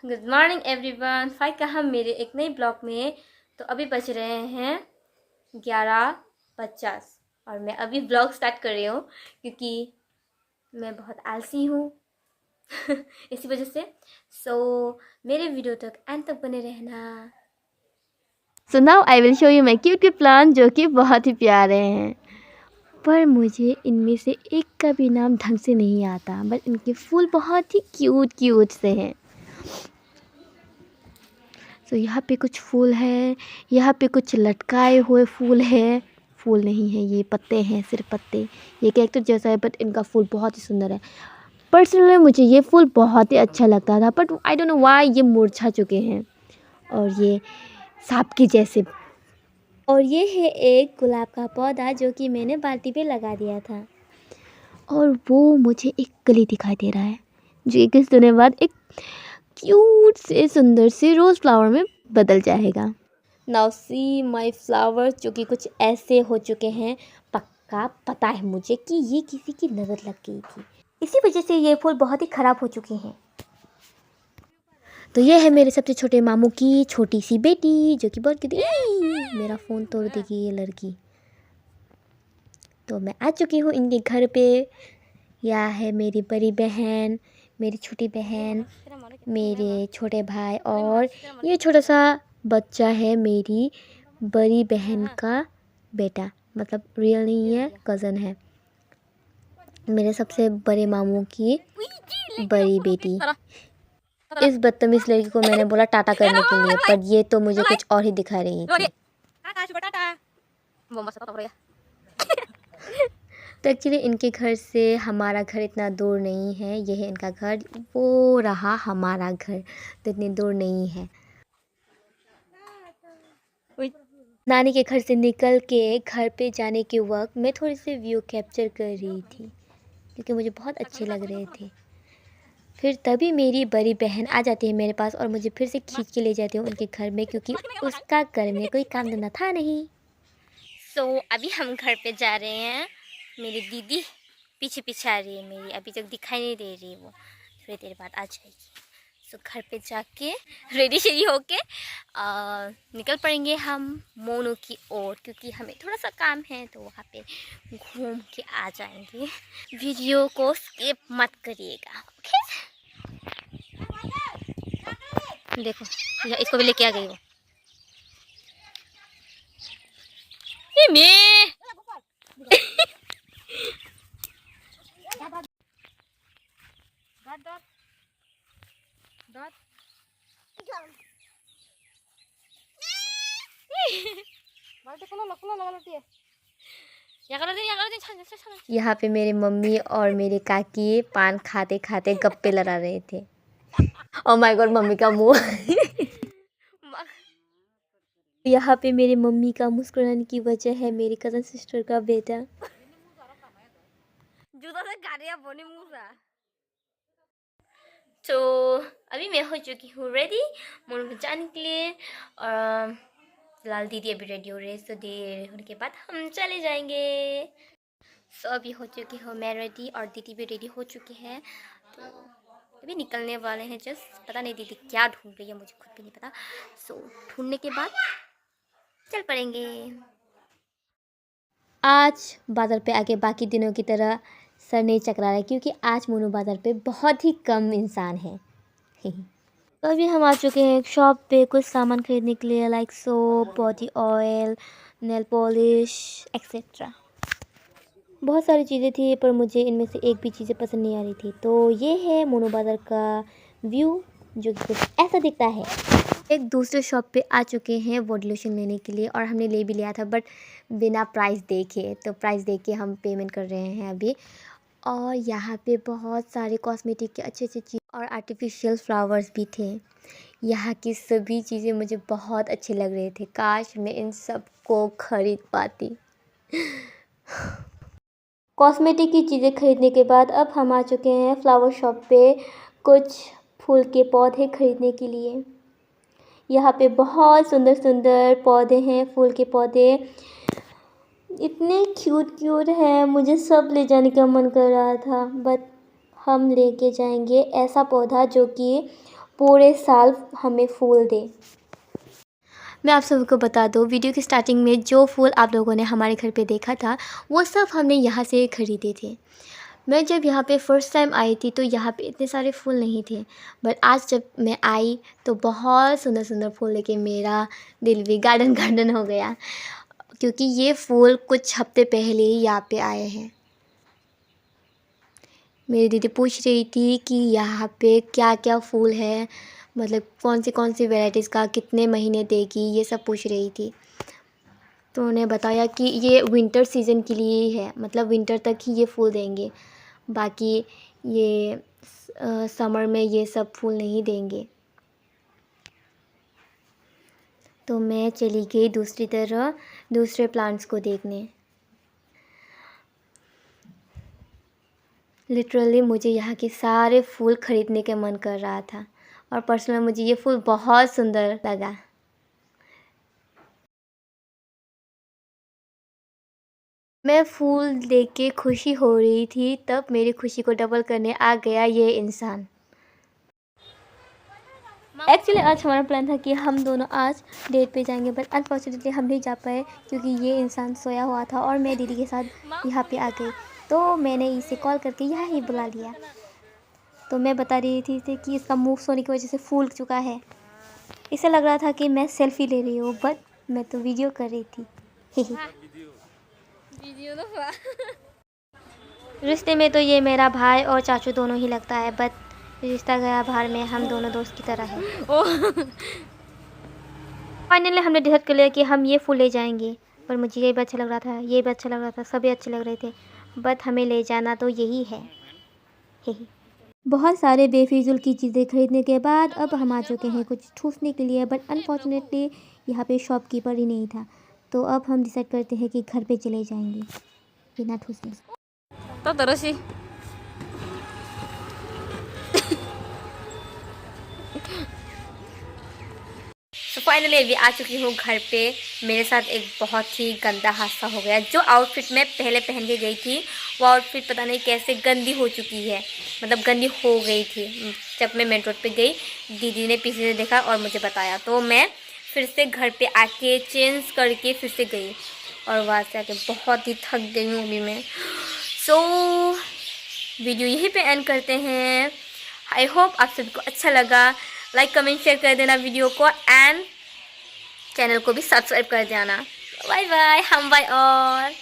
Good morning everyone. Five का हम मेरे एक नए ब्लॉग में। तो अभी बज रहे हैं 11:50 और मैं अभी ब्लॉग स्टार्ट कर रही हूँ क्योंकि मैं बहुत आलसी हूँ इसी वजह से। मेरे वीडियो तक एंड तक बने रहना। So now I will show you my cute cute plant जो कि बहुत ही प्यारे हैं, पर मुझे इनमें से एक का भी नाम ढंग से नहीं आता, बट इनके फूल बहुत ही क्यूट क्यूट से हैं। सो यहाँ पे कुछ फूल है, यहाँ पे कुछ लटकाए हुए फूल है। फूल नहीं है, ये पत्ते हैं, सिर्फ पत्ते। ये कैक्टस जैसा है बट इनका फूल बहुत ही सुंदर है। पर्सनली मुझे ये फूल बहुत ही अच्छा लगता था, but I don't know why ये मुरझा चुके हैं और ये सांप के जैसे। और ये है एक गुलाब का पौधा जो कि मैंने बाल्टी पे लगा दिया था, और वो मुझे एक कली दिखाई दे रहा है जो कुछ दिनों बाद एक क्यूट से सुंदर से रोज़ फ्लावर में बदल जाएगा। नाउ सी माय फ्लावर जो कि कुछ ऐसे हो चुके हैं। पक्का पता है मुझे कि ये किसी की नज़र लग गई थी, इसी वजह से ये फूल बहुत ही ख़राब हो चुके हैं। तो ये है मेरे सबसे छोटे मामू की छोटी सी बेटी जो कि बहुत क्यूट। मेरा फ़ोन तोड़ देगी ये लड़की। तो मैं आ चुकी हूँ इनके घर पे। यह है मेरी बड़ी बहन, मेरी छोटी बहन, मेरे छोटे भाई, और ये छोटा सा बच्चा है मेरी बड़ी बहन का बेटा। मतलब रियल नहीं है, कज़न है, मेरे सबसे बड़े मामू की बड़ी बेटी। इस बदतमीज लड़की को मैंने बोला टाटा करने के लिए, पर ये तो मुझे कुछ और ही दिखा रही थी। तो एक्चुअली इनके घर से हमारा घर इतना दूर नहीं है। ये है इनका घर, वो रहा हमारा घर, तो इतनी दूर नहीं है। नानी के घर से निकल के घर पे जाने के वक्त मैं थोड़ी सी व्यू कैप्चर कर रही थी क्योंकि मुझे बहुत अच्छे लग रहे थे। फिर तभी मेरी बड़ी बहन आ जाती है मेरे पास और मुझे फिर से खींच के ले जाती है उनके घर में, क्योंकि उसका घर में कोई काम धंधा था नहीं। अभी हम घर पे जा रहे हैं। मेरी दीदी पीछे पीछे आ रही है मेरी, अभी तक दिखाई नहीं दे रही, वो थोड़ी देर बाद आ जाएगी। घर पे जाके रेडी शेडी होके निकल पड़ेंगे हम मोनू की ओर, क्योंकि हमें थोड़ा सा काम है, तो वहाँ पे घूम के आ जाएंगे। वीडियो को स्किप मत करिएगा, ओके। देखो इसको भी लेके आ गई वो। यहाँ पे मेरी मम्मी और मेरे काकी पान खाते खाते गप्पे लड़ा रहे थे। ओह माय गॉड, मम्मी का मुंह यहाँ पे मेरी मम्मी का मुस्कुराने की वजह है मेरी कज़न सिस्टर का बेटा। तो अभी मैं हो चुकी हूँ रेडी मोनू को जाने के लिए, और फिलहाल दीदी अभी रेडी हो रही है, तो देर होने के बाद हम चले जाएंगे। अभी हो चुकी हूँ मैं रेडी और दीदी भी रेडी हो चुकी है, तो अभी निकलने वाले हैं। जस्ट पता नहीं दीदी क्या ढूंढ रही है, मुझे खुद भी नहीं पता। ढूंढने के बाद चल पड़ेंगे। आज बाज़ार पे आके बाकी दिनों की तरह सर नहीं चकरा रहा है, क्योंकि आज मोनू बाज़ार पे बहुत ही कम इंसान है। तो अभी हम आ चुके हैं एक शॉप पे कुछ सामान खरीदने के लिए, like soap, body oil, nail polish etcetera. बहुत सारी चीज़ें थी, पर मुझे इनमें से एक भी चीज़ें पसंद नहीं आ रही थी। तो ये है मोनू बाज़ार का व्यू जो कि कुछ ऐसा दिखता है। एक दूसरे शॉप पे आ चुके हैं बॉडी लोशन लेने के लिए, और हमने ले भी लिया था, बट बिना प्राइस देखे। तो प्राइस देख के हम पेमेंट कर रहे हैं अभी। और यहाँ पे बहुत सारे कॉस्मेटिक के अच्छे अच्छे चीज़ और आर्टिफिशियल फ्लावर्स भी थे। यहाँ की सभी चीज़ें मुझे बहुत अच्छे लग रहे थे, काश मैं इन सब को खरीद पाती। कॉस्मेटिक की चीज़ें खरीदने के बाद अब हम आ चुके हैं फ्लावर शॉप पे कुछ फूल के पौधे खरीदने के लिए। यहाँ पे बहुत सुंदर सुंदर पौधे हैं, फूल के पौधे इतने क्यूट क्यूट हैं, मुझे सब ले जाने का मन कर रहा था, बट हम लेके जाएंगे ऐसा पौधा जो कि पूरे साल हमें फूल दे। मैं आप सबको बता दूं, वीडियो की स्टार्टिंग में जो फूल आप लोगों ने हमारे घर पे देखा था वो सब हमने यहाँ से खरीदे थे। मैं जब यहाँ पे फ़र्स्ट टाइम आई थी तो यहाँ पे इतने सारे फूल नहीं थे, बट आज जब मैं आई तो बहुत सुंदर सुंदर फूल लेके मेरा दिल भी गार्डन गार्डन हो गया, क्योंकि ये फूल कुछ हफ्ते पहले ही यहाँ पे आए हैं। मेरी दीदी पूछ रही थी कि यहाँ पे क्या क्या फूल है, मतलब कौन सी वैराइटीज़ का कितने महीने देगी, ये सब पूछ रही थी। तो उन्हें बताया कि ये विंटर सीज़न के लिए ही है, मतलब विंटर तक ही ये फूल देंगे, बाकी ये समर में ये सब फूल नहीं देंगे। तो मैं चली गई दूसरी तरह दूसरे प्लांट्स को देखने। लिटरली मुझे यहाँ के सारे फूल ख़रीदने का मन कर रहा था, और पर्सनली मुझे ये फूल बहुत सुंदर लगा। मैं फूल देख के खुशी हो रही थी, तब मेरी खुशी को डबल करने आ गया ये इंसान। एक्चुअली आज हमारा प्लान था कि हम दोनों आज डेट पे जाएंगे, बट अनफॉर्चुनेटली हम नहीं जा पाए क्योंकि ये इंसान सोया हुआ था और मैं दीदी के साथ यहाँ पे आ गई। तो मैंने इसे कॉल करके यहाँ ही बुला लिया। तो मैं बता रही थी कि इसका मुंह सोने की वजह से फूल चुका है। इसे लग रहा था कि मैं सेल्फी ले रही हूँ, बट मैं तो वीडियो कर रही थी। रिश्ते में तो ये मेरा भाई और चाचू दोनों ही लगता है, बट रिश्ता गया बाहर में हम दोनों दोस्त की तरह है। फाइनली हमने डिसाइड कर लिया कि हम ये फूल ले जाएंगे, पर मुझे ये भी अच्छा लग रहा था, ये भी अच्छा लग रहा था, सभी अच्छे लग रहे थे, बट हमें ले जाना तो यही है। बहुत सारे बेफिजुल की चीज़ें खरीदने के बाद अब हम आ चुके हैं कुछ ठूसने के लिए, बट अनफॉर्चुनेटली यहाँ पे शॉपकीपर ही नहीं था। तो अब हम डिसाइड करते हैं कि घर पे चले जाएंगे बिना ठूसने। तो terus sih. तो फाइनली अभी आ चुकी हूँ घर पे। मेरे साथ एक बहुत ही गंदा हादसा हो गया। जो आउटफिट मैं पहले पहन के गई थी वो आउटफिट पता नहीं कैसे गंदी हो चुकी है, मतलब गंदी हो गई थी। जब मैं मेन रोड पे गई, दीदी ने पीछे से देखा और मुझे बताया, तो मैं फिर से घर पे आके चेंज करके फिर से गई, और वहाँ से आके बहुत ही थक गई हूँ अभी मैं। सो वीडियो यहीं पे एंड करते हैं। आई होप आप सबको अच्छा लगा। लाइक कमेंट शेयर कर देना वीडियो को, एंड चैनल को भी सब्सक्राइब कर देना। बाय बाय, हम बाय और